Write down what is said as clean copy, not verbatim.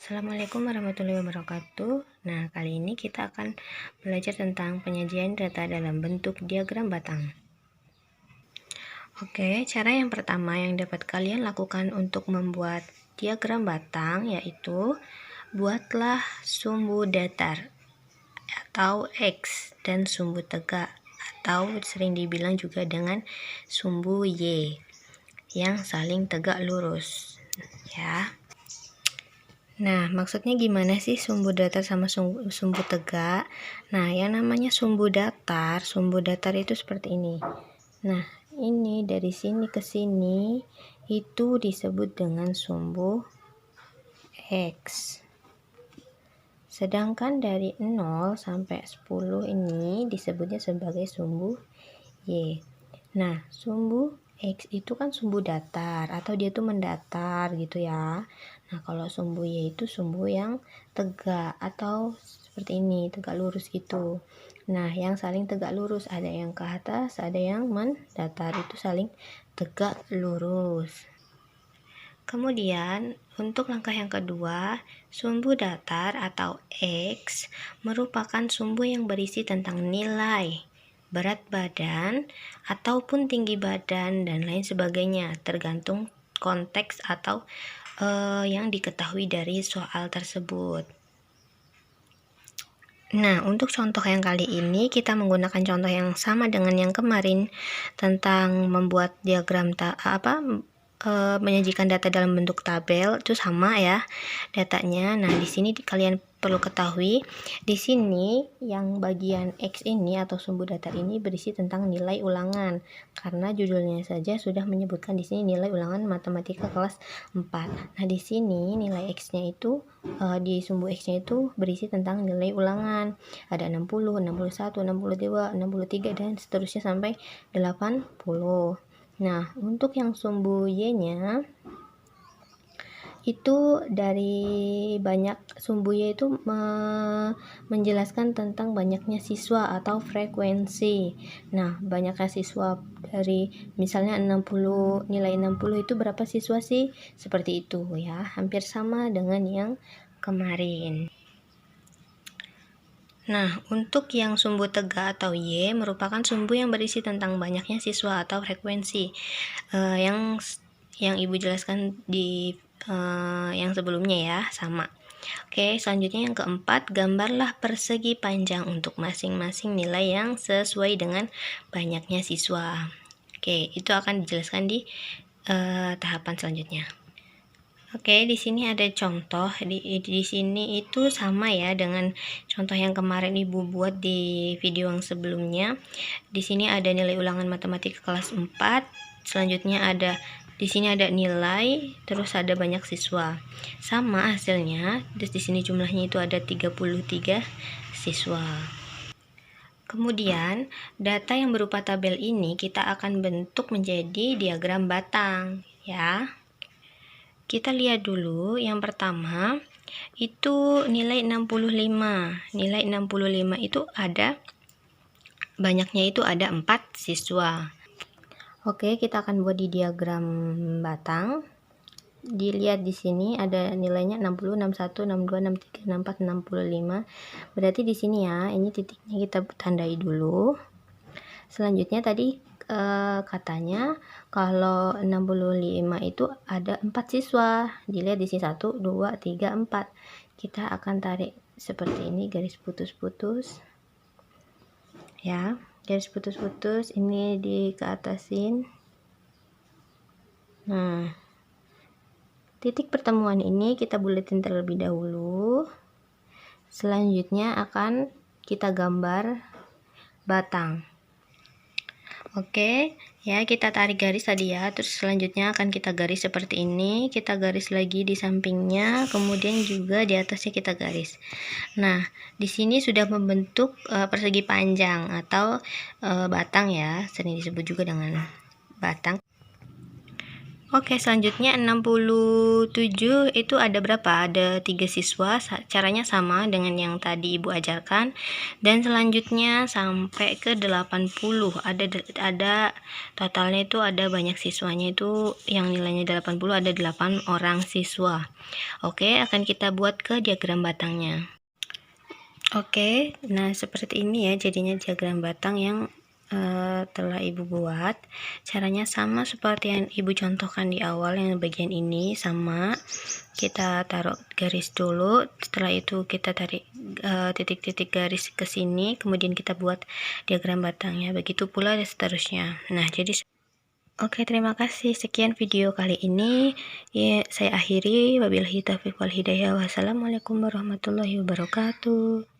Assalamualaikum warahmatullahi wabarakatuh. Nah, kali ini kita akan belajar tentang penyajian data dalam bentuk diagram batang. Oke, cara yang pertama yang dapat kalian lakukan untuk membuat diagram batang yaitu buatlah sumbu datar atau X dan sumbu tegak atau sering dibilang juga dengan sumbu Y yang saling tegak lurus ya. Nah, maksudnya gimana sih sumbu datar sama sumbu tegak? Nah, yang namanya sumbu datar itu seperti ini. Nah, ini dari sini ke sini itu disebut dengan sumbu X. Sedangkan dari 0 sampai 10 ini disebutnya sebagai sumbu Y. Nah, sumbu X itu kan sumbu datar atau dia tuh mendatar gitu ya. Nah, kalau sumbu Y itu sumbu yang tegak atau seperti ini, tegak lurus gitu. Nah, yang saling tegak lurus ada yang ke atas, ada yang mendatar, itu saling tegak lurus. Kemudian, untuk langkah yang kedua, sumbu datar atau X merupakan sumbu yang berisi tentang nilai berat badan ataupun tinggi badan dan lain sebagainya, tergantung konteks atau yang diketahui dari soal tersebut. Nah, untuk contoh yang kali ini kita menggunakan contoh yang sama dengan yang kemarin tentang membuat diagram menyajikan data dalam bentuk tabel, itu sama ya datanya. Nah, di sini kalian perlu ketahui, di sini yang bagian X ini atau sumbu datar ini berisi tentang nilai ulangan, karena judulnya saja sudah menyebutkan di sini nilai ulangan matematika kelas 4. Nah, di sini nilai X-nya itu di sumbu X-nya itu berisi tentang nilai ulangan. Ada 60, 61, 62, 63 dan seterusnya sampai 80. Nah, untuk yang sumbu Y-nya itu dari banyak sumbu Y itu menjelaskan tentang banyaknya siswa atau frekuensi. Nah, banyaknya siswa dari misalnya 60, nilai 60 itu berapa siswa sih? Seperti itu ya, hampir sama dengan yang kemarin. Nah, untuk yang sumbu tegak atau Y merupakan sumbu yang berisi tentang banyaknya siswa atau frekuensi yang Ibu jelaskan di yang sebelumnya ya, sama. Oke, selanjutnya yang keempat, gambarlah persegi panjang untuk masing-masing nilai yang sesuai dengan banyaknya siswa. Oke, itu akan dijelaskan di tahapan selanjutnya. Oke, di sini ada contoh di sini itu sama ya dengan contoh yang kemarin Ibu buat di video yang sebelumnya. Di sini ada nilai ulangan matematika kelas 4. Selanjutnya di sini ada nilai, terus ada banyak siswa. Sama hasilnya. Terus di sini jumlahnya itu ada 33 siswa. Kemudian, data yang berupa tabel ini kita akan bentuk menjadi diagram batang ya. Kita lihat dulu yang pertama itu nilai 65. Nilai 65 itu banyaknya itu ada 4 siswa. Oke, kita akan buat di diagram batang. Dilihat di sini ada nilainya 60, 61, 62, 63, 64, 65. Berarti di sini ya, ini titiknya kita tandai dulu. Selanjutnya tadi katanya kalau 65 itu ada 4 siswa. Dilihat di sini 1, 2, 3, 4. Kita akan tarik seperti ini, garis putus-putus. Ya, garis putus-putus ini keatasin. Nah, titik pertemuan ini kita buletin terlebih dahulu. Selanjutnya akan kita gambar batang. Oke, ya kita tarik garis tadi ya, terus selanjutnya akan kita garis seperti ini, kita garis lagi di sampingnya, kemudian juga di atasnya kita garis. Nah, di sini sudah membentuk persegi panjang atau batang ya, sering disebut juga dengan batang. Oke, selanjutnya 67 itu ada berapa? Ada 3 siswa, caranya sama dengan yang tadi Ibu ajarkan. Dan selanjutnya sampai ke 80, ada totalnya itu ada banyak siswanya itu yang nilainya 80, ada 8 orang siswa. Oke, akan kita buat ke diagram batangnya. Oke, nah seperti ini ya jadinya diagram batang yang telah Ibu buat. Caranya sama seperti yang Ibu contohkan di awal, yang bagian ini sama. Kita taruh garis dulu, setelah itu kita tarik titik-titik garis ke sini, kemudian kita buat diagram batangnya. Begitu pula dan seterusnya. Nah, jadi oke, terima kasih. Sekian video kali ini. Ya, saya akhiri. Wabillahi taufiq wal hidayah. Wassalamualaikum warahmatullahi wabarakatuh.